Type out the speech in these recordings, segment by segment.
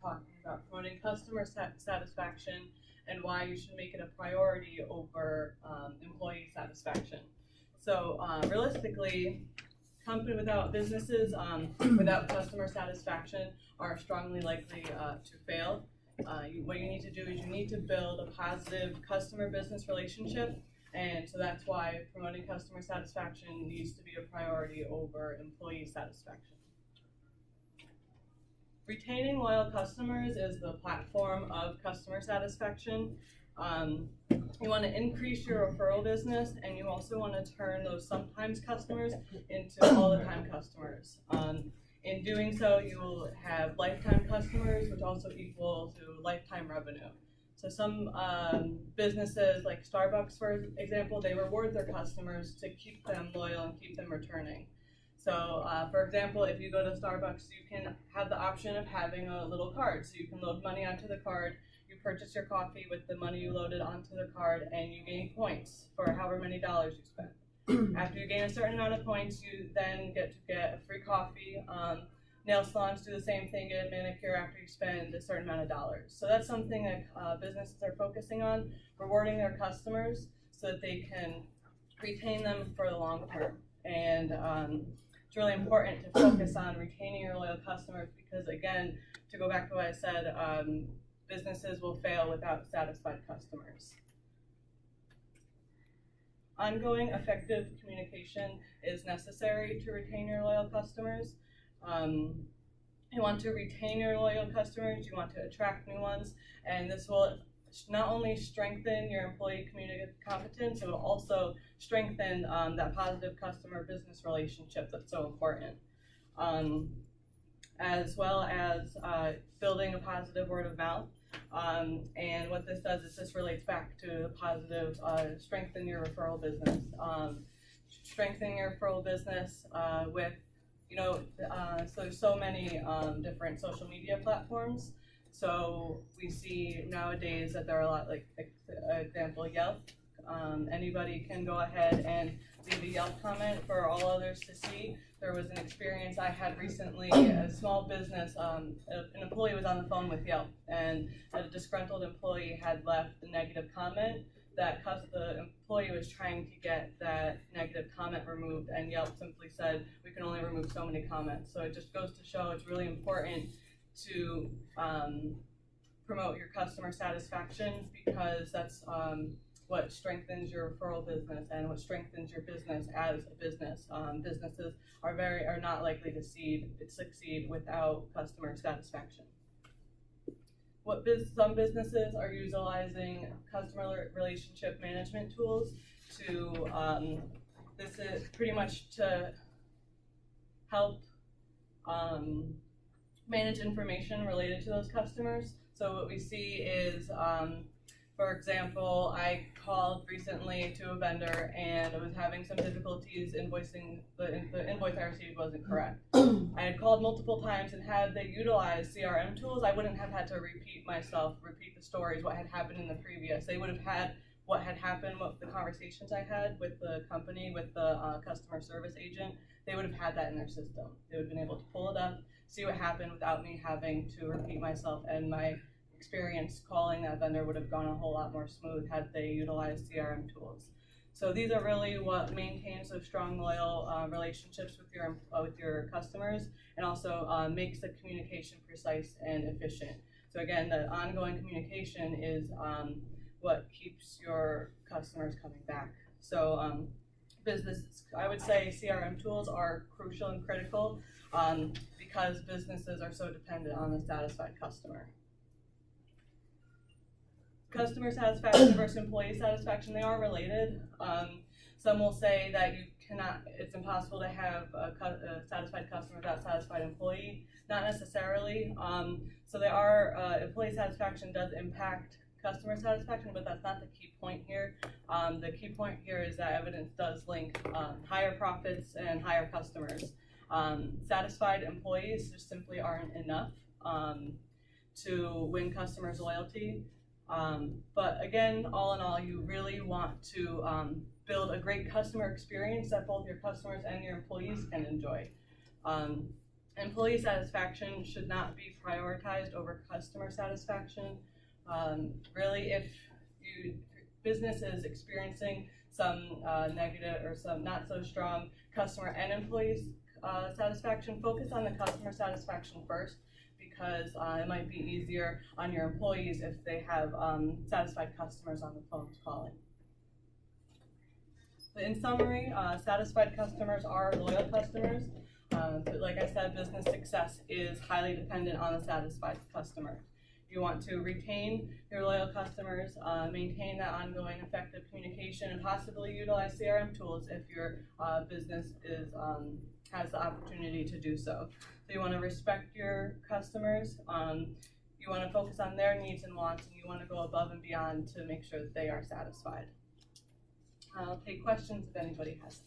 talking about promoting customer satisfaction and why you should make it a priority over employee satisfaction. So realistically, businesses without customer satisfaction are strongly likely to fail. What you need to do is you need to build a positive customer-business relationship, and so that's why promoting customer satisfaction needs to be a priority over employee satisfaction. Retaining loyal customers is the platform of customer satisfaction. You want to increase your referral business, and you also want to turn those sometimes customers into all-the-time customers. In doing so, you will have lifetime customers, which also equal to lifetime revenue. So some businesses, like Starbucks, for example, they reward their customers to keep them loyal and keep them returning. So, for example, if you go to Starbucks, you can have the option of having a little card. So you can load money onto the card, you purchase your coffee with the money you loaded onto the card, and you gain points for however many dollars you spend. After you gain a certain amount of points, you then get to get a free coffee. Nail salons do the same thing, get a manicure after you spend a certain amount of dollars. So that's something that businesses are focusing on, rewarding their customers so that they can retain them for the long term. And it's really important to focus on retaining your loyal customers because, again, to go back to what I said, businesses will fail without satisfied customers. Ongoing effective communication is necessary to retain your loyal customers. You want to retain your loyal customers, you want to attract new ones, and this will not only strengthen your employee communicative competence, it will also strengthen that positive customer business relationship that's so important. As well as building a positive word of mouth. And what this does is this relates back to the positive strengthen your referral business. Strengthening your referral business with, so there's so many different social media platforms. So we see nowadays that there are a lot, like example, Yelp. Anybody can go ahead and leave a Yelp comment for all others to see. There was an experience I had recently, a small business, an employee was on the phone with Yelp, and a disgruntled employee had left a negative comment. The employee was trying to get that negative comment removed, and Yelp simply said, we can only remove so many comments. So it just goes to show it's really important to promote your customer satisfaction, because that's what strengthens your referral business and what strengthens your business as a business. Businesses are not likely to succeed without customer satisfaction. Some businesses are utilizing customer relationship management tools to, this is pretty much to help manage information related to those customers. So what we see is, for example, I called recently to a vendor and I was having some difficulties invoicing. The invoice I received wasn't correct. I had called multiple times, and had they utilized CRM tools, I wouldn't have had to repeat the stories, what had happened in the previous. They would have had what had happened, what the conversations I had with the company, with the customer service agent. They would have had that in their system. They would have been able to pull it up, see what happened without me having to repeat myself, and my experience calling that vendor would have gone a whole lot more smooth had they utilized CRM tools. So these are really what maintains those strong, loyal relationships with your customers, and also makes the communication precise and efficient. So again, the ongoing communication is what keeps your customers coming back. So I would say CRM tools are crucial and critical because businesses are so dependent on the satisfied customer. Customer satisfaction versus employee satisfaction, they are related. Some will say that it's impossible to have a satisfied customer without a satisfied employee. Not necessarily. So employee satisfaction does impact customer satisfaction, but that's not the key point here. The key point here is that evidence does link higher profits and higher customers. Satisfied employees just simply aren't enough to win customers' loyalty. But again, all in all, you really want to build a great customer experience that both your customers and your employees can enjoy. Employee satisfaction should not be prioritized over customer satisfaction. Really, if your business is experiencing some negative or some not so strong customer and employee satisfaction, focus on the customer satisfaction first, because it might be easier on your employees if they have satisfied customers on the phones calling. But in summary, satisfied customers are loyal customers. But like I said, business success is highly dependent on a satisfied customer. You want to retain your loyal customers, maintain that ongoing effective communication, and possibly utilize CRM tools if your business has the opportunity to do so. So you want to respect your customers. You want to focus on their needs and wants, and you want to go above and beyond to make sure that they are satisfied. I'll take questions if anybody has.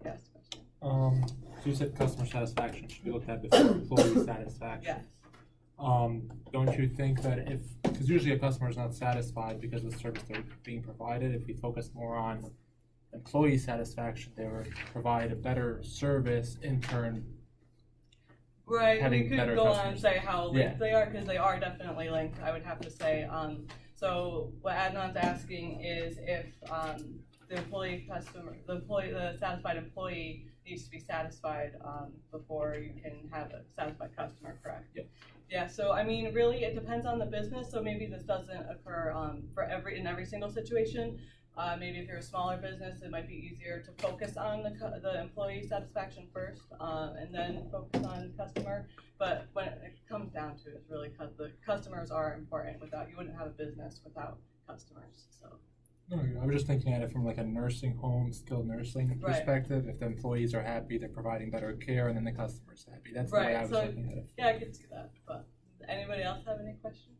Yes, question. So you said customer satisfaction should be looked at before employee satisfaction. Yes. Don't you think that because usually a customer is not satisfied because of the service they're being provided, if we focus more on employee satisfaction, they would provide a better service, in turn Right, having we could better go customers. on and say how linked they are, because they are definitely linked, I would have to say. So what Adnan's asking is if the satisfied employee needs to be satisfied before you can have a satisfied customer, correct? Yep. Yeah, so I mean, really, it depends on the business. So maybe this doesn't occur in every single situation. Maybe if you're a smaller business, it might be easier to focus on the employee satisfaction first, and then focus on customer. But when it comes down to it, it's really the customers are important. You wouldn't have a business without customers. So. No, I was just thinking at it from like a nursing home, skilled nursing perspective. If the employees are happy, they're providing better care, and then the customer's happy. That's the way I was looking at it. Yeah, I could see that. But anybody else have any questions?